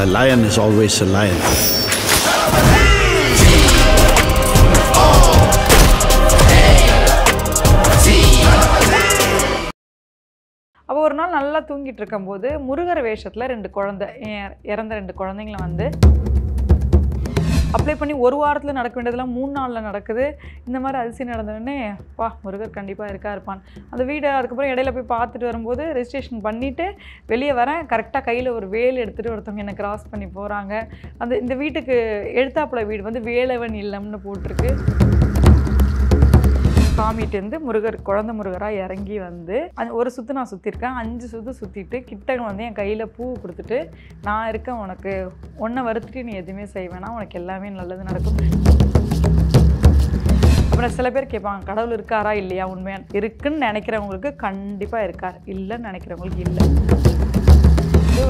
A lion is always a lion. அப்போ ஒரு நாள் நல்லா தூங்கிட்டு இருக்கும்போது முருகர் வேஷத்தில் 2 குழந்தை இறந்த 2 குழந்தைங்கள வந்து அப்ளை பண்ணி ஒரு வாரத்தில் நடக்க வேண்டியதெல்லாம் 3 நாளில் நடக்குது. இந்த மாதிரி அதிசயம் நடந்தோடனே பா முருகர் கண்டிப்பாக இருப்பான். அந்த வீடை அதுக்கப்புறம் இடையில போய் பார்த்துட்டு வரும்போது ரெஜிஸ்ட்ரேஷன் பண்ணிவிட்டு வெளியே வரேன். கரெக்டாக கையில் ஒரு வேல் எடுத்துகிட்டு ஒருத்தவங்க என்னை கிராஸ் பண்ணி போகிறாங்க. இந்த வீட்டுக்கு எழுத்தாப்புல வீடு வந்து வேலவன் இல்லம்னு போட்டிருக்கு. சாமிகிட்டேருந்து முருகர் குழந்தை முருகராக இறங்கி வந்து ஒரு சுற்று நான் சுற்றிருக்கேன். 5 சுற்று சுற்றிட்டு கிட்ட வந்து என் கையில் பூ கொடுத்துட்டு, நான் இருக்கேன் உனக்கு, ஒன்றை வருத்திட்டு நீ எதுவுமே செய்வேனா, உனக்கு எல்லாமே நல்லது நடக்கும். அப்புறம் சில பேர் கேட்பாங்க கடவுள் இருக்காரா இல்லையா. உண்மையாக இருக்குன்னு நினைக்கிறவங்களுக்கு கண்டிப்பாக இருக்கார், இல்லைன்னு நினைக்கிறவங்களுக்கு இல்லை.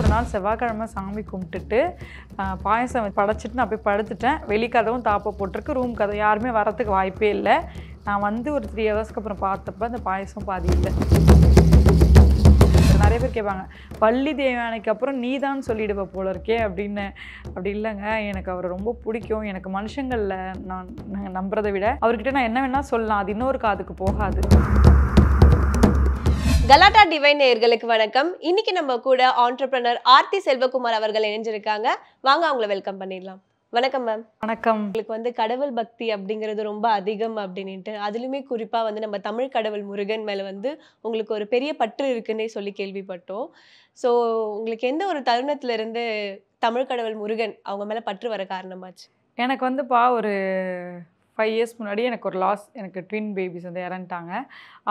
ஒரு நாள் செவ்வாய்க்கிழமை சாமி கும்பிட்டுட்டு பாயசம் படைச்சிட்டு நான் போய் படுத்துட்டேன். வெளிக்கதவும் தாப்பை போட்டிருக்கு, ரூம் கதவு யாருமே வரத்துக்கு வாய்ப்பே இல்லை. நான் வந்து ஒரு 3 ஹவர்ஸ்க்கு அப்புறம் பார்த்தப்ப அந்த பாயசம் பாதி இல்லை. நிறைய பேர் கேட்பாங்க பள்ளி தேவயானைக்கு அப்புறம் நீ தான் சொல்லிடுவ போல இருக்கே அப்படின்னு. அப்படி இல்லைங்க, எனக்கு அவரை ரொம்ப பிடிக்கும். எனக்கு மனுஷங்களில் நான் நம்புறதை விட அவர்கிட்ட நான் என்ன வேணால் சொல்லலாம், அது இன்னொரு காதுக்கு போகாது. கலாட்டா டிவைன் நேயர்களுக்கு வணக்கம். இன்னைக்கு நம்ம கூட ஆண்டர்பிரனர் ஆர்த்தி செல்வகுமார் அவர்கள் இணைஞ்சிருக்காங்க. வாங்க அவங்கள வெல்கம் பண்ணிடலாம். வணக்கம் மேம். வணக்கம். உங்களுக்கு வந்து கடவுள் பக்தி அப்படிங்கிறது ரொம்ப அதிகம் அப்படின்ட்டு, அதுலயுமே குறிப்பா வந்து நம்ம தமிழ் கடவுள் முருகன் மேல வந்து உங்களுக்கு ஒரு பெரிய பற்று இருக்குன்னே சொல்லி கேள்விப்பட்டோம். ஸோ உங்களுக்கு எந்த ஒரு தருணத்துல இருந்து தமிழ் கடவுள் முருகன் அவங்க மேல பற்று வர காரணமாச்சு? எனக்கு வந்துப்பா ஒரு 5 இயர்ஸ் முன்னாடி எனக்கு ஒரு லாஸ். எனக்கு ட்வின் பேபிஸ் வந்து இறந்துட்டாங்க.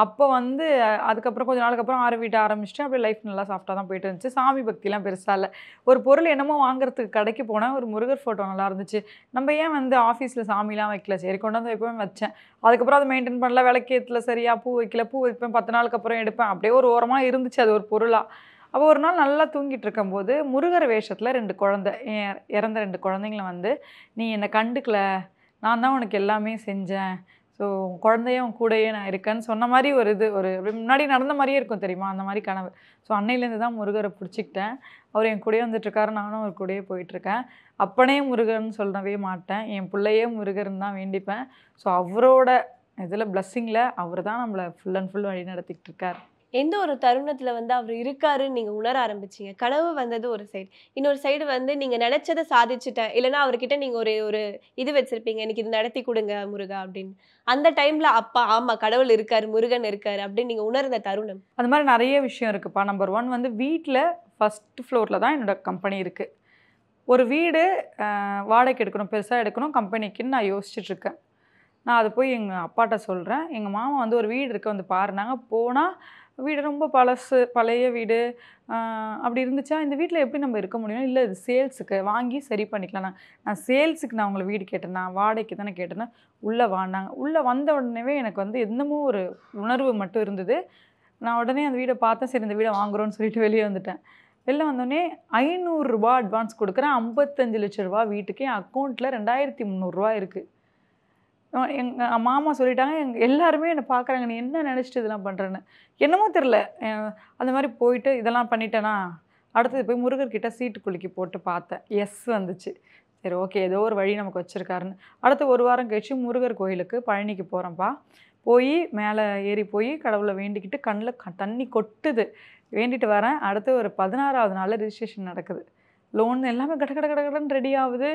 அப்போ வந்து அதுக்கப்புறம் கொஞ்சம் நாளுக்கு அப்புறம் ஆரம்பிட்டு ஆரம்பிச்சிட்டு அப்படியே லைஃப் நல்லா சாஃப்டாக தான் போயிட்டு இருந்துச்சு. சாமி பக்திலாம் பெருசாக இல்லை. ஒரு பொருள் என்னமோ வாங்குறதுக்கு கடைக்கு போனேன், ஒரு முருகர் ஃபோட்டோ நல்லா இருந்துச்சு. நம்ம ஏன் வந்து ஆஃபீஸில் சாமிலாம் வைக்கல, சரி கொண்டு வந்து வைப்பேன் வச்சேன். அதுக்கப்புறம் அதை மெயின்டைன் பண்ணல, விளக்கேற்றல சரியா, பூ வைக்கல, பூ வைப்பேன் 10 நாளுக்கு அப்புறம் எடுப்பேன். அப்படியே ஒரு ஓரமாக இருந்துச்சு அது ஒரு பொருளாக. அப்போ ஒரு நாள் நல்லா தூங்கிட்டு இருக்கும்போது முருகர் வேஷத்தில் 2 குழந்தை இறந்த 2 குழந்தைங்கள வந்து நீ என்னை கண்டுக்கல, நான் தான் உனக்கு எல்லாமே செஞ்சேன், ஸோ குழந்தைய உன் கூடயே நான் இருக்கேன்னு சொன்ன மாதிரி ஒரு முன்னாடி நடந்த மாதிரியே இருக்கும் தெரியுமா, அந்த மாதிரி கனவு. ஸோ அன்னையிலேருந்து தான் முருகரை பிடிச்சிக்கிட்டேன். அவர் என் கூடயே வந்துட்டுருக்காரு, நானும் அவர் கூடயே போயிட்டுருக்கேன். அப்பனே முருகர்னு சொல்லவே மாட்டேன், என் பிள்ளையே முருகர்னு தான் வேண்டிப்பேன். ஸோ அவரோட இதில் பிளஸ்ஸிங்கில் அவர் தான் நம்மளை ஃபுல் அண்ட் ஃபுல் வழி நடத்திக்கிட்டு இருக்கார். எந்த ஒரு தருணத்துல வந்து அவர் இருக்காருன்னு நீங்க உணர ஆரம்பிச்சீங்க? கனவு வந்தது ஒரு சைடு, இன்னொரு சைடு வந்து நீங்க நினைச்சதை சாதிச்சுட்டேன், இல்லைன்னா அவர்கிட்ட நீங்க ஒரு இது வச்சிருப்பீங்க, எனக்கு இது நடத்தி கொடுங்க முருகா அப்படின்னு. அந்த டைம்ல அப்பா ஆமா கடவுள் இருக்காரு, முருகன் இருக்காரு அப்படின்னு நீங்க உணர்ந்த தருணம்? அந்த மாதிரி நிறைய விஷயம் இருக்குப்பா. நம்பர் 1 வந்து வீட்டில் ஃபஸ்ட் ஃப்ளோரில் தான் என்னோடய கம்பெனி இருக்குது. ஒரு வீடு வாடகைக்கு எடுக்கணும், பெருசாக எடுக்கணும் கம்பெனிக்குன்னு நான் யோசிச்சுட்ருக்கேன். நான் அதை போய் எங்கள் அப்பாட்ட சொல்கிறேன். எங்கள் மாமா வந்து ஒரு வீடு இருக்குது வந்து பாருனாங்க. போனால் வீடு ரொம்ப பழைய வீடு அப்படி இருந்துச்சா, இந்த வீட்டில் எப்படி நம்ம இருக்க முடியும், இல்லை இது சேல்ஸுக்கு வாங்கி சரி பண்ணிக்கலாம். நான் சேல்ஸுக்கு நான் உங்களை வீடு கேட்டேன், நான் வாடகைக்கு தானே கேட்டேன்னா உள்ளே வாங்கினாங்க. உள்ளே வந்த உடனே எனக்கு வந்து என்னமோ ஒரு உணர்வு மட்டும் இருந்தது. நான் உடனே அந்த வீடை பார்த்தேன், சரி இந்த வீடை வாங்குகிறோன்னு சொல்லிட்டு வெளியே வந்துட்டேன். வெளில வந்தோடனே 500 ரூபா அட்வான்ஸ் கொடுக்குறேன். 55 லட்ச ரூபா வீட்டுக்கு. என் அக்கௌண்ட்டில் 2300 இருக்குது. எங்கள் மாமா சொல்லிட்டாங்க, எல்லாருமே என்னை பார்க்குறாங்க, நீ என்ன நினச்சிட்டு இதெல்லாம் பண்ணுறேன்னு. என்னமோ தெரில, அந்த மாதிரி போயிட்டு இதெல்லாம் பண்ணிட்டேனா. அடுத்தது போய் முருகர்கிட்ட சீட்டு குலுக்கி போட்டு பார்த்தேன், எஸ் வந்துச்சு. சரி ஓகே, ஏதோ ஒரு வழி நமக்கு வச்சுருக்காருன்னு. அடுத்து 1 வாரம் கழிச்சு முருகர் கோயிலுக்கு பழனிக்கு போகிறேன்ப்பா. போய் மேலே ஏறி போய் கடவுளை வேண்டிக்கிட்டு கண்ணில் தண்ணி கொட்டுது. வேண்டிட்டு வரேன். அடுத்து ஒரு 16வது நாளில் ரிஜிஸ்ட்ரேஷன் நடக்குது. லோன் எல்லாமே கடன்னு ரெடி ஆகுது.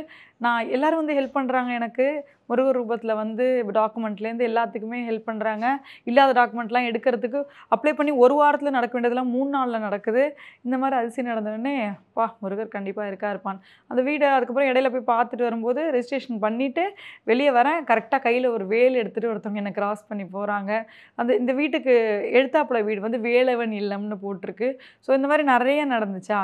நான் எல்லோரும் வந்து ஹெல்ப் பண்ணுறாங்க எனக்கு. முருகர் ரூபத்தில் வந்து டாக்குமெண்ட்லேருந்து எல்லாத்துக்குமே ஹெல்ப் பண்ணுறாங்க. இல்லாத டாக்குமெண்ட்லாம் எடுக்கிறதுக்கு அப்ளை பண்ணி ஒரு வாரத்தில் நடக்க வேண்டியதெல்லாம் 3 நாளில் நடக்குது. இந்த மாதிரி அதிசயம் நடந்தோடனே பா முருகர் கண்டிப்பாக இருப்பான். அந்த வீடை அதுக்கப்புறம் இடையில போய் பார்த்துட்டு வரும்போது ரெஜிஸ்ட்ரேஷன் பண்ணிவிட்டு வெளியே வரேன். கரெக்டாக கையில் ஒரு வேல் எடுத்துகிட்டு ஒருத்தவங்க என்னை கிராஸ் பண்ணி போகிறாங்க. இந்த வீட்டுக்கு எழுத்தாப்புல வீடு வந்து வேலவன் இல்லம்னு போட்டிருக்கு. ஸோ இந்த மாதிரி நிறைய நடந்துச்சா.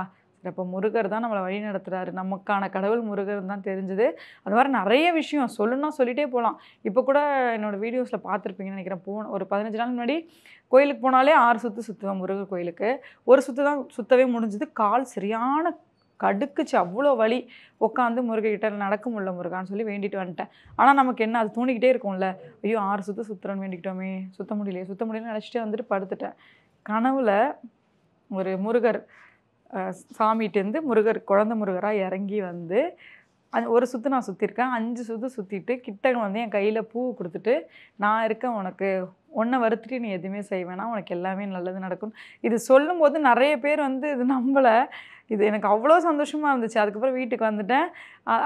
அப்போ முருகர் தான் நம்மளை வழி நடத்துகிறாரு, நமக்கான கடவுள் முருகர் தான் தெரிஞ்சுது. அது மாதிரி நிறைய விஷயம் சொல்லணும்னா சொல்லிகிட்டே போகலாம். இப்போ கூட என்னோடய வீடியோஸில் பார்த்துருப்பீங்கன்னு நினைக்கிறேன். ஒரு 15 நாள் முன்னாடி கோயிலுக்கு போனாலே 6 சுற்று சுற்றுவேன் முருகர் கோயிலுக்கு. ஒரு சுற்று தான் சுற்றவே முடிஞ்சுது. கால் சரியான கடுக்குச்சு, அவ்வளோ வலி. உட்காந்து முருகர்கிட்ட நடக்க முடியல முருகான்னு சொல்லி வேண்டிட்டு வந்துட்டேன். ஆனால் நமக்கு என்ன, அது தூண்டிக்கிட்டே இருக்கும்ல, ஐயோ 6 சுற்று சுற்றுறேன்னு வேண்டிக்கிட்டோமே, சுற்ற முடியலன்னு நினச்சிட்டே வந்துட்டு படுத்துட்டேன். கனவுல ஒரு முருகர் சாமிகிட்டேருந்து முருகர் குழந்தை முருகராக இறங்கி வந்து ஒரு சுற்று நான் சுற்றிருக்கேன். 5 சுற்று சுற்றிட்டு கிட்ட வந்து என் கையில் பூ கொடுத்துட்டு, நான் இருக்கேன் உனக்கு, உன்னை வருத்திட்டு நீ எதுவுமே செய்ய வேணாம், உனக்கு எல்லாமே நல்லது நடக்கும். இது சொல்லும்போது நிறைய பேர் வந்து இது நம்பலை. இது எனக்கு அவ்வளோ சந்தோஷமாக இருந்துச்சு. அதுக்கப்புறம் வீட்டுக்கு வந்துட்டேன்.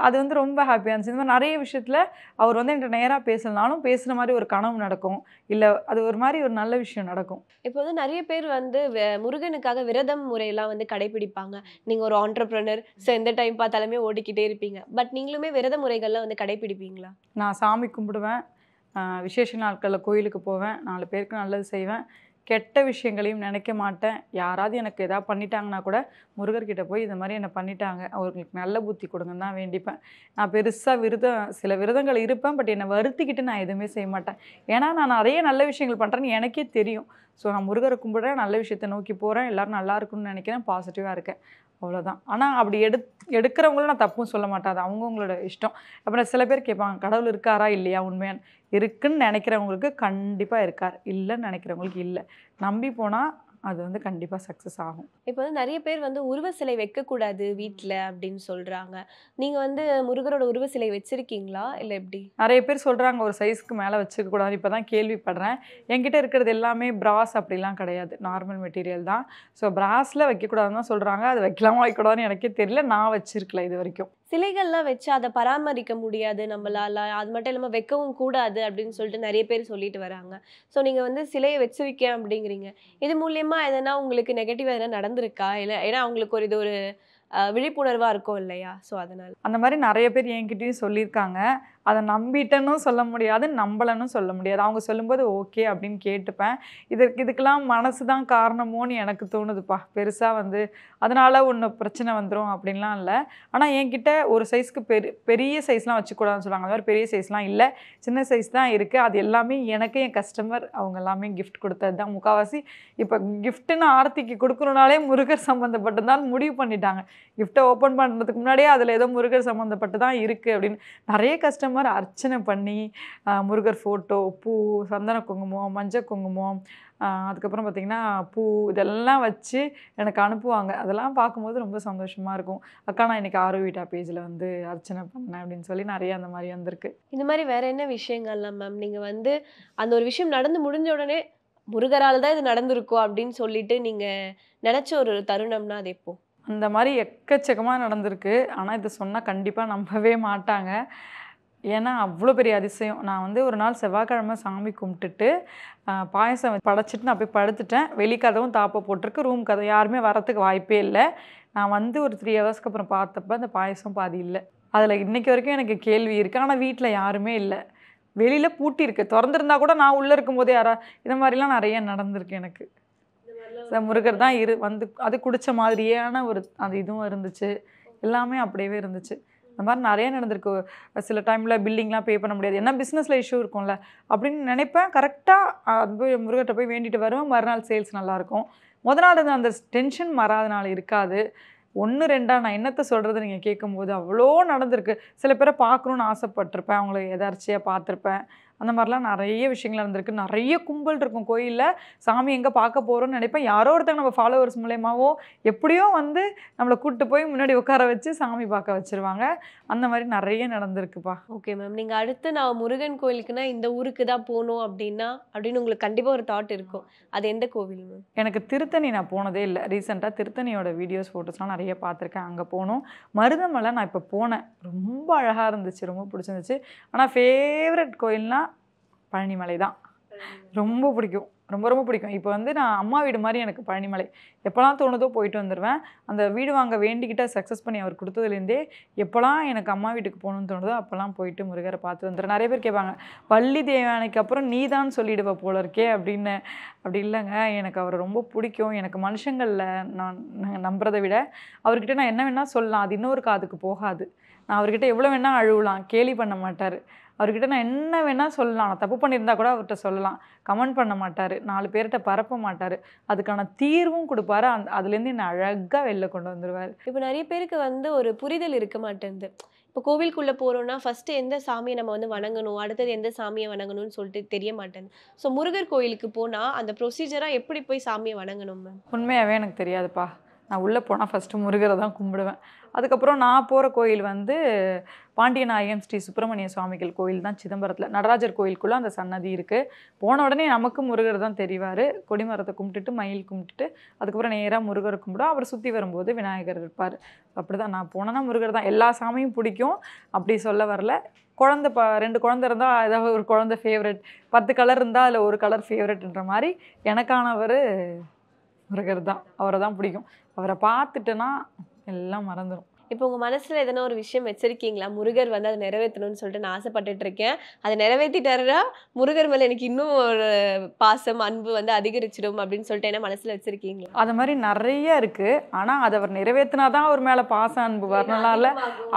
அது வந்து ரொம்ப ஹாப்பியாக இருந்துச்சு. இந்த மாதிரி நிறைய விஷயத்தில் அவர் வந்து என்கிட்ட நேராக பேசலனாலும் பேசுகிற மாதிரி ஒரு கனவு நடக்கும், இல்லை அது ஒரு மாதிரி ஒரு நல்ல விஷயம் நடக்கும். இப்போ வந்து நிறைய பேர் வந்து முருகனுக்காக விரதம் முறையெல்லாம் வந்து கடைபிடிப்பாங்க. நீங்க ஒரு ஆண்டர்பிரனர், ஸோ எந்த டைம் பார்த்தாலுமே ஓடிக்கிட்டே இருப்பீங்க. பட் நீங்களுமே விரத முறைகள்லாம் வந்து கடைபிடிப்பீங்களா? நான் சாமி கும்பிடுவேன், விசேஷ நாட்களில் கோயிலுக்கு போவேன், 4 பேருக்கு நல்லது செய்வேன், கெட்ட விஷயங்களையும் நினைக்க மாட்டேன். யாராவது எனக்கு எதாவது பண்ணிட்டாங்கன்னா கூட முருகர்கிட்ட போய் இந்த மாதிரி என்னை பண்ணிட்டாங்க, அவர்களுக்கு நல்ல புத்தி கொடுங்கன்னு தான் வேண்டிப்பேன். நான் பெருசாக சில விரதங்கள் இருப்பேன், பட் என்னை வருத்திக்கிட்டு நான் எதுவுமே செய்ய மாட்டேன். ஏன்னா நான் நிறைய நல்ல விஷயங்கள் பண்ணுறேன்னு எனக்கே தெரியும். ஸோ நான் முருகரை கும்பிட்றேன், நல்ல விஷயத்தை நோக்கி போகிறேன், எல்லோரும் நல்லா இருக்குன்னு நினைக்கிறேன், பாசிட்டிவாக இருக்கேன், அவ்வளோதான். ஆனால் அப்படி எடுக்கிறவங்களும் நான் தப்பும் சொல்ல மாட்டேன், அது அவங்கவுங்களோட இஷ்டம். அப்புறம் சில பேர் கேட்பாங்க, கடவுள் இருக்காரா இல்லையா? உண்மையான இருக்குன்னு நினைக்கிறவங்களுக்கு கண்டிப்பாக இருக்கார், இல்லைன்னு நினைக்கிறவங்களுக்கு இல்லை. நம்பி போனால் அது வந்து கண்டிப்பாக சக்ஸஸ் ஆகும். இப்போ வந்து நிறைய பேர் வந்து உருவ சிலை வைக்கக்கூடாது வீட்டில் அப்படின்னு சொல்கிறாங்க. நீங்கள் வந்து முருகரோட உருவ சிலை வச்சுருக்கீங்களா இல்லை எப்படி? நிறைய பேர் சொல்கிறாங்க ஒரு சைஸ்க்கு மேலே வச்சுக்கக்கூடாது. இப்போ தான் கேள்விப்படுறேன். என்கிட்ட இருக்கிறது எல்லாமே பிராஸ் அப்படிலாம் கிடையாது, நார்மல் மெட்டீரியல் தான். ஸோ பிராஸில் வைக்கக்கூடாதுன்னு தான் சொல்கிறாங்க. அது வைக்கலாமா வைக்கக்கூடாதுன்னு எனக்கே தெரியல, நான் வச்சுருக்கல இது வரைக்கும். சிலைகள்லாம் வச்சு அதை பராமரிக்க முடியாது நம்மளால, அது மட்டும் இல்லாமல் வைக்கவும் கூடாது அப்படின்னு சொல்லிட்டு நிறைய பேர் சொல்லிட்டு வராங்க. ஸோ நீங்கள் வந்து சிலையை வச்சிருக்கேன் அப்படிங்கிறீங்க. இது மூலியமா எதனா உங்களுக்கு நெகட்டிவ் எதனா நடந்திருக்கா? இல்லை ஏன்னா அவங்களுக்கு இது ஒரு விழிப்புணர்வாக இருக்கும் இல்லையா? ஸோ அதனால் அந்த மாதிரி நிறைய பேர் என்கிட்டயும் சொல்லியிருக்காங்க. அதை நம்பிட்டேன்னு சொல்ல முடியாது, நம்பலன்னு சொல்ல முடியாது. அவங்க சொல்லும்போது ஓகே அப்படின்னு கேட்டுப்பேன். இதுக்கெல்லாம் மனசு தான் காரணமோன்னு எனக்கு தோணுதுப்பா. பெருசாக வந்து அதனால் ஒன்று பிரச்சனை வந்துடும் அப்படின்லாம் இல்லை. ஆனால் என்கிட்ட ஒரு சைஸ்க்கு பெரிய சைஸ்லாம் வச்சுக்கூடாதுன்னு சொல்லுவாங்க. அது மாதிரி பெரிய சைஸ்லாம் இல்லை, சின்ன சைஸ் தான் இருக்குது. அது எல்லாமே எனக்கு என் கஸ்டமர் அவங்க எல்லாமே கிஃப்ட் கொடுத்தது தான் முக்கால்வாசி. இப்போ கிஃப்ட்டுன்னு ஆர்த்திக்கு கொடுக்கணுனாலே முருகர் சம்மந்தப்பட்டு தான் முடிவு பண்ணிட்டாங்க. கிஃப்ட்டை ஓப்பன் பண்ணுறதுக்கு முன்னாடியே அதில் ஏதோ முருகர் சம்மந்தப்பட்டு தான் இருக்குது அப்படின்னு நிறைய கஸ்டமர் அர்ச்சனை பண்ணி முருகர் ஃபோட்டோ, பூ, சந்தன குங்குமம், மஞ்சள் குங்குமம், அதுக்கப்புறம் பார்த்திங்கன்னா பூ, இதெல்லாம் வச்சு எனக்கு அனுப்புவாங்க. அதெல்லாம் பார்க்கும்போது ரொம்ப சந்தோஷமாக இருக்கும். அக்கா நான் இன்றைக்கி ஆரோவிட்டா பேஜில் வந்து அர்ச்சனை பண்ணேன் அப்படின்னு சொல்லி நிறைய அந்த மாதிரி வந்திருக்கு. இந்த மாதிரி வேறு என்ன விஷயங்கள்லாம் மேம் நீங்கள் வந்து அந்த ஒரு விஷயம் நடந்து முடிஞ்ச உடனே முருகரால் தான் இது நடந்திருக்கோ அப்படின்னு சொல்லிட்டு நீங்கள் நினச்ச ஒரு தருணம்னா அது எப்போ? அந்த மாதிரி எக்கச்சக்கமாக நடந்திருக்கு. ஆனால் இது சொன்னால் கண்டிப்பாக நம்பவே மாட்டாங்க. ஏன்னா அவ்வளோ பெரிய அதிசயம். நான் வந்து ஒரு நாள் செவ்வாய்க்கிழமை சாமி கும்பிட்டுட்டு பாயசம் படைச்சிட்டு நான் போய் படுத்துட்டேன். வெளிக்கதவும் தாப்பை போட்டிருக்கு, ரூம் கதை யாருமே வரத்துக்கு வாய்ப்பே இல்லை. நான் வந்து ஒரு 3 ஹவர்ஸ்க்கு அப்புறம் பார்த்தப்ப அந்த பாயசம் பாதி இல்லை. அதில் இன்றைக்கி வரைக்கும் எனக்கு கேள்வி இருக்குது. ஆனால் வீட்டில் யாருமே இல்லை, வெளியில் பூட்டியிருக்கு. திறந்துருந்தா கூட நான் உள்ளே இருக்கும்போது இந்த மாதிரிலாம் நிறைய நடந்திருக்கு எனக்கு. முருகர் தான் வந்து அது குடித்த மாதிரியான ஒரு அது இதுவும் இருந்துச்சு, எல்லாமே அப்படியே இருந்துச்சு. இந்த மாதிரி நிறைய நடந்திருக்கு. சில டைமில் பில்டிங்லாம் பே பண்ண முடியாது, ஏன்னா பிஸ்னஸில் இஷ்யூ இருக்கும்ல அப்படின்னு நினைப்பேன். கரெக்டாக அது போய் முருகர்கிட்ட போய் வேண்டிட்டு வருவேன். மறுநாள் சேல்ஸ் நல்லாயிருக்கும். நாள் அந்த டென்ஷன் மறாத இருக்காது. 1 2 நான் என்னத்தை சொல்கிறது நீங்கள் கேட்கும்போது அவ்வளோ நடந்திருக்கு. சில பேரை பார்க்கணுன்னு ஆசைப்பட்டிருப்பேன், அவங்கள எதார்ச்சியாக பார்த்துருப்பேன். அந்த மாதிரிலாம் நிறைய விஷயங்கள் நடந்திருக்கு. நிறைய கும்பல் இருக்கும் கோயிலில். சாமி எங்கே பார்க்க போகிறோன்னு நினைப்பேன். யாரோ ஒருத்தங்க நம்ம ஃபாலோவர்ஸ் மூலயமாவோ எப்படியோ வந்து நம்மளை கூப்பிட்டு போய் முன்னாடி உட்கார வச்சு சாமி பார்க்க வச்சுருவாங்க. அந்த மாதிரி நிறைய நடந்திருக்குப்பா. Okay ma'am. நீங்கள் அடுத்து நான் முருகன் கோயிலுக்குன்னா இந்த ஊருக்கு தான் போகணும் அப்படின்னு உங்களுக்கு கண்டிப்பாக ஒரு தாட் இருக்கும். அது எந்த கோவில் மேம்? எனக்கு திருத்தணி நான் போனதே இல்லை. ரீசெண்டாக திருத்தணியோட வீடியோஸ் ஃபோட்டோஸ்லாம் நிறைய பார்த்துருக்கேன். அங்கே போகணும். மருதமலை நான் இப்போ போனேன், ரொம்ப அழகாக இருந்துச்சு, ரொம்ப பிடிச்சிருந்துச்சு. ஆனால் ஃபேவரட் கோயில்னால் பழனிமலை தான். ரொம்ப பிடிக்கும், ரொம்ப ரொம்ப பிடிக்கும். இப்போ வந்து நான் அம்மா வீடு மாதிரி எனக்கு பழனிமலை. எப்போலாம் தோணுதோ போயிட்டு வந்துடுவேன். அந்த வீடு வாங்க வேண்டிக்கிட்ட சக்ஸஸ் பண்ணி அவர் கொடுத்ததுலேருந்தே எப்போலாம் எனக்கு அம்மா வீட்டுக்கு போகணுன்னு தோணுதோ அப்போல்லாம் போயிட்டு முருகரை பார்த்து வந்துடுறேன். நிறைய பேர் கேட்பாங்க, வள்ளி தேவானைக்கு அப்புறம் நீ தான் சொல்லிடுவ போல இருக்கே அப்படின்னு. அப்படி இல்லைங்க, எனக்கு அவரை ரொம்ப பிடிக்கும். எனக்கு மனுஷங்களில் நான் நம்புறதை விட அவர்கிட்ட நான் என்ன வேணால் சொல்லலாம், அது இன்னொரு காதுக்கு போகாது. நான் அவர்கிட்ட எவ்வளோ வேணால் அழுவலாம், கேலி பண்ண மாட்டார். அவர்கிட்ட நான் என்ன வேணால் சொல்லலாம், நான் தப்பு பண்ணியிருந்தா கூட அவர்கிட்ட சொல்லலாம், கமெண்ட் பண்ண மாட்டார், 4 பேர்கிட்ட பரப்ப மாட்டார், அதுக்கான தீர்வும் கொடுப்பாரு. அதுலேருந்து என்னை அழகாக வெளில கொண்டு வந்துடுவார். இப்போ நிறைய பேருக்கு வந்து ஒரு புரிதல் இருக்க மாட்டேங்குது. இப்போ கோவிலுக்குள்ளே போகிறோன்னா ஃபஸ்ட்டு எந்த சாமியை நம்ம வந்து வணங்கணும், அடுத்தது எந்த சாமியை வணங்கணும்னு சொல்லிட்டு தெரிய மாட்டேங்குது. ஸோ முருகர் கோயிலுக்கு போனால் அந்த ப்ரொசீஜராக எப்படி போய் சாமியை வணங்கணும் மேம்? உண்மையாகவே எனக்கு தெரியாதுப்பா. நான் உள்ளே போனால் ஃபஸ்ட்டு முருகரை தான் கும்பிடுவேன். அதுக்கப்புறம் நான் போகிற கோயில் வந்து பாண்டியநாயகம் ஸ்ரீ சுப்பிரமணிய சுவாமிகள் கோயில் தான் சிதம்பரத்தில். நடராஜர் கோயிலுக்குள்ளே அந்த சன்னதி இருக்குது. போன உடனே நமக்கு முருகர் தான் தெரிவார். கொடிமரத்தை கும்பிட்டுட்டு மயில் கும்பிட்டுட்டு அதுக்கப்புறம் நேராக முருகரை கும்பிடும். அவர் சுற்றி வரும்போது விநாயகர் இருப்பார். அப்படி தான் நான் போனேன்னா முருகர் தான். எல்லா சாமியும் பிடிக்கும் அப்படி சொல்ல வரல. குழந்தை 2 குழந்தை இருந்தால் ஏதாவது ஒரு குழந்தை ஃபேவரெட், 10 கலர் இருந்தால் அதில் ஒரு கலர் ஃபேவரெட்ன்ற மாதிரி எனக்கானவர் முருகர் தான். அவரை தான் பிடிக்கும். அவரை பார்த்துட்டேன்னா எல்லாம் மறந்துடும். இப்போ உங்க மனசுல எதனா ஒரு விஷயம் வச்சிருக்கீங்களா? முருகர் வந்து அதை நிறைவேற்றணும்னு சொல்லிட்டு நான் ஆசைப்பட்டுட்டு இருக்கேன், அதை நிறைவேற்றிட்டாருன்னா முருகர் மேல எனக்கு இன்னும் ஒரு பாசம் அன்பு வந்து அதிகரிச்சிடும் அப்படின்னு சொல்லிட்டு என்ன மனசுல வச்சிருக்கீங்களா? அது மாதிரி நிறைய இருக்குது. ஆனால் அதை அவர் நிறைவேற்றினா தான் அவர் மேலே பாசம் அன்பு வரணும்னால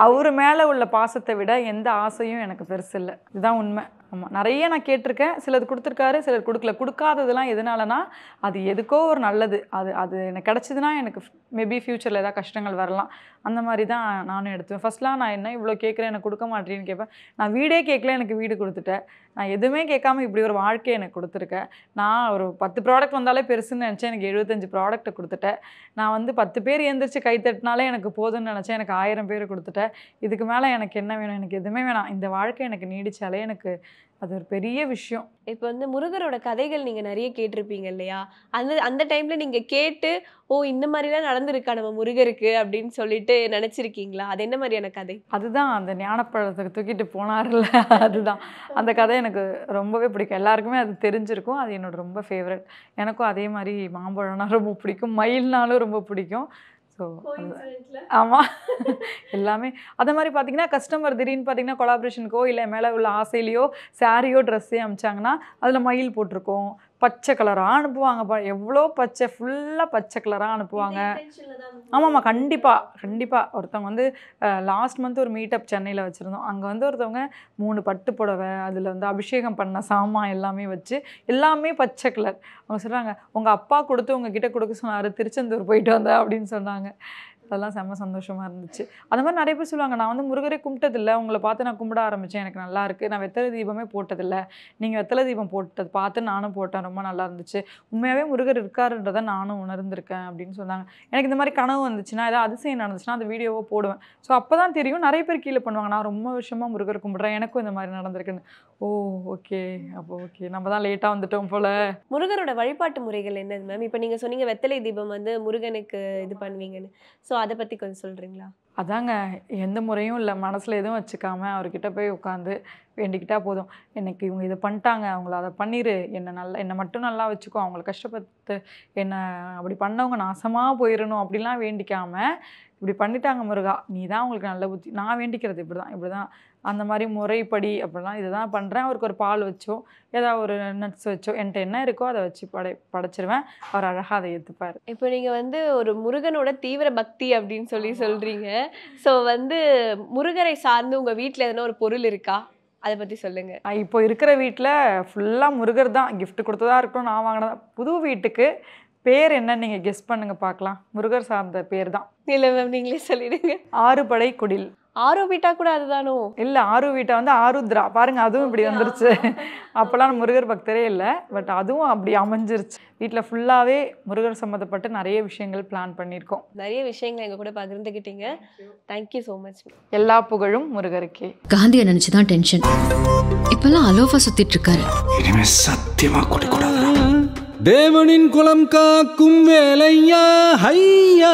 அவர் மேலே உள்ள பாசத்தை விட எந்த ஆசையும் எனக்கு பெருசு இல்லை. இதுதான் உண்மை. ஆமாம், நிறைய நான் கேட்டிருக்கேன். சிலது கொடுத்துருக்காரு, சிலர் கொடுக்கல. கொடுக்காததெல்லாம் எதனாலனா அது எதுக்கோ ஒரு நல்லது. அது எனக்கு கிடச்சிதுன்னா எனக்கு மேபி ஃப்யூச்சரில் ஏதாவது கஷ்டங்கள் வரலாம். அந்த மாதிரி தான் நானும் எடுத்துவேன். ஃபஸ்ட்லாம் நான் என்ன இவ்வளோ கேட்குறேன் எனக்கு கொடுக்க மாட்டேன்னு கேட்பேன். நான் வீடே கேட்கல, எனக்கு வீடு கொடுத்துட்டேன். நான் எதுவுமே கேட்காம இப்படி ஒரு வாழ்க்கையை எனக்கு கொடுத்துருக்கேன். நான் ஒரு 10 ப்ராடக்ட் வந்தாலே பெருசுன்னு நினச்சேன், எனக்கு 75 ப்ராடக்ட்டை கொடுத்துட்டேன். நான் வந்து 10 பேர் எழுந்திரிச்சு கை தட்டினாலே எனக்கு போதும்னு நினச்சேன், எனக்கு 1000 பேர் கொடுத்துட்டேன். இதுக்கு மேலே எனக்கு என்ன வேணும்? எனக்கு எதுவுமே வேணாம். இந்த வாழ்க்கை எனக்கு நீடிச்சாலே எனக்கு அது ஒரு பெரிய விஷயம். இப்போ வந்து முருகரோட கதைகள் நீங்க நிறைய கேட்டிருப்பீங்க இல்லையா? அந்த டைம்ல நீங்க கேட்டு ஓ இந்த மாதிரிலாம் நடந்திருக்கா நம்ம முருகருக்கு அப்படின்னு சொல்லிட்டு நினைச்சிருக்கீங்களா? அது என்ன மாதிரியான கதை? அதுதான் அந்த ஞானப்பழத்துக்கு தூக்கிட்டு போனார்ல, அதுதான் அந்த கதை. எனக்கு ரொம்பவே பிடிக்கும். எல்லாருக்குமே அது தெரிஞ்சிருக்கும். அது என்னோட ரொம்ப ஃபேவரட். எனக்கும் அதே மாதிரி மாம்பழம்னா ரொம்ப பிடிக்கும், மயில்னாலும் ரொம்ப பிடிக்கும். ஸோ ஆமாம், எல்லாமே அதே மாதிரி பார்த்தீங்கன்னா கஸ்டமர் திடீர்னு பார்த்தீங்கன்னா கொலாபரேஷனுக்கோ இல்லை மேலே உள்ள ஆசையிலையோ சாரியோ ட்ரெஸ்ஸே அமிச்சாங்கன்னா அதில் மயில் போட்டிருக்கோம், பச்சை கலராக அனுப்புவாங்கப்பா. எவ்வளோ பச்சை, ஃபுல்லாக பச்சை கலராக அனுப்புவாங்க. ஆமாம்மா, கண்டிப்பாக. ஒருத்தவங்க வந்து லாஸ்ட் மந்த் ஒரு மீட்டப் சென்னையில் வச்சுருந்தோம். அங்கே வந்து ஒருத்தவங்க 3 பட்டு புடவை, அதில் வந்து அபிஷேகம் பண்ண சாமான் எல்லாமே வச்சு எல்லாமே பச்சை கலர். அவங்க சொல்கிறாங்க, உங்கள் அப்பா கொடுத்து உங்ககிட்ட கொடுக்க சொன்னார், திருச்செந்தூர் போயிட்டு வந்தேன் அப்படின்னு சொன்னாங்க. அதெல்லாம் செம்ம சந்தோஷமாக இருந்துச்சு. அது மாதிரி நிறைய பேர் சொல்லுவாங்க, நான் வந்து முருகரே கும்பிட்டதில்லை, உங்களை பார்த்து நான் கும்பிட ஆரம்பித்தேன், எனக்கு நல்லா இருக்குது. நான் வெத்தலை தீபமே போட்டதில்லை, நீங்கள் வெத்தலை தீபம் போட்டது பார்த்து நானும் போட்டேன், ரொம்ப நல்லா இருந்துச்சு. உண்மையாகவே முருகர் இருக்காருன்றதை நானும் உணர்ந்திருக்கேன் அப்படின்னு சொன்னாங்க. எனக்கு இந்த மாதிரி கனவு வந்துச்சுன்னா, ஏதாவது அதிசயம் நடந்துச்சுன்னா அந்த வீடியோவை போடுவேன். ஸோ அப்போ தான் தெரியும். நிறைய பேர் கீழே பண்ணுவாங்க, நான் ரொம்ப வருஷமாக முருகர் கும்பிட்றேன், எனக்கும் இந்த மாதிரி நடந்திருக்குன்னு. ஓ ஓகே, அப்போ ஓகே, நம்ம தான் லேட்டாக வந்துட்டோம் போல். முருகரோட வழிபாட்டு முறைகள் என்னது மேம்? இப்போ நீங்கள் சொன்னீங்க வெத்தலை தீபம் வந்து முருகனுக்கு இது பண்ணுவீங்கன்னு. ஸோ அதை பற்றி கொஞ்சம் சொல்கிறீங்களா? அதாங்க, எந்த முறையும் இல்லை, மனசில் எதுவும் வச்சுக்காம அவர்கிட்ட போய் உட்காந்து வேண்டிக்கிட்டா போதும். எனக்கு இவங்க இதை பண்ணிட்டாங்க, அவங்கள அதை பண்ணிடு, என்னை மட்டும் நல்லா வச்சுக்கோ, அவங்கள கஷ்டப்பட்டு என்னை அப்படி பண்ணவங்க நாசமாக போயிடணும் அப்படிலாம் வேண்டிக்காமல், இப்படி பண்ணிட்டாங்க முருகா, நீ தான் அவங்களுக்கு நல்ல புத்தி. நான் வேண்டிக்கிறது இப்படி தான் அந்த மாதிரி முறைப்படி அப்படிலாம் இதுதான் பண்ணுறேன். அவருக்கு ஒரு பால் வச்சோ ஏதாவது ஒரு நட்ஸ் வச்சோ என்கிட்ட என்ன இருக்கோ அதை வச்சு படைச்சிருவேன். அவர் அழகாக அதை ஏற்றுப்பார். இப்போ நீங்கள் வந்து ஒரு முருகனோட தீவிர பக்தி அப்படின்னு சொல்கிறீங்க. ஸோ வந்து முருகரை சார்ந்து உங்கள் வீட்டில் எதனா ஒரு பொருள் இருக்கா? அதை பற்றி சொல்லுங்கள். இப்போ இருக்கிற வீட்டில் ஃபுல்லாக முருகர் தான். கிஃப்ட் கொடுத்ததா இருக்கட்டும், நான் வாங்கினதா. புது வீட்டுக்கு பேர் என்னன்னு நீங்கள் கெஸ் பண்ணுங்க பார்க்கலாம். முருகர் சார்ந்த பேர் தான். இல்லை மேம், நீங்களே சொல்லிடுங்க. ஆறுபடை குடில். ஆரோபிட்டா கூட அதுதானோ? இல்லை, ஆருவீட்டா வந்து ஆருத்ரா. பாருங்க, அதுவும் இப்படி வந்துருச்சு. அப்போல்லாம் முருகர் பக்தரே இல்லை, பட் அதுவும் அப்படி அமைஞ்சிருச்சு. வீட்டில் ஃபுல்லாகவே முருகர் சம்மந்தப்பட்டு நிறைய விஷயங்கள் பிளான் பண்ணியிருக்கோம். நிறைய விஷயங்கள் எங்கள் கூட பகிர்ந்துக்கிட்டீங்க. Thank you so much. எல்லா புகழும் முருகருக்கே. காந்தியை நினச்சி தான் டென்ஷன். இப்பெல்லாம் அலோஃபா சுத்திட்டு இருக்காரு. இனிமே சத்தியமா குடிக்கூடாது. தேவனின் குலம் காக்கும் வேலையா ஐயா.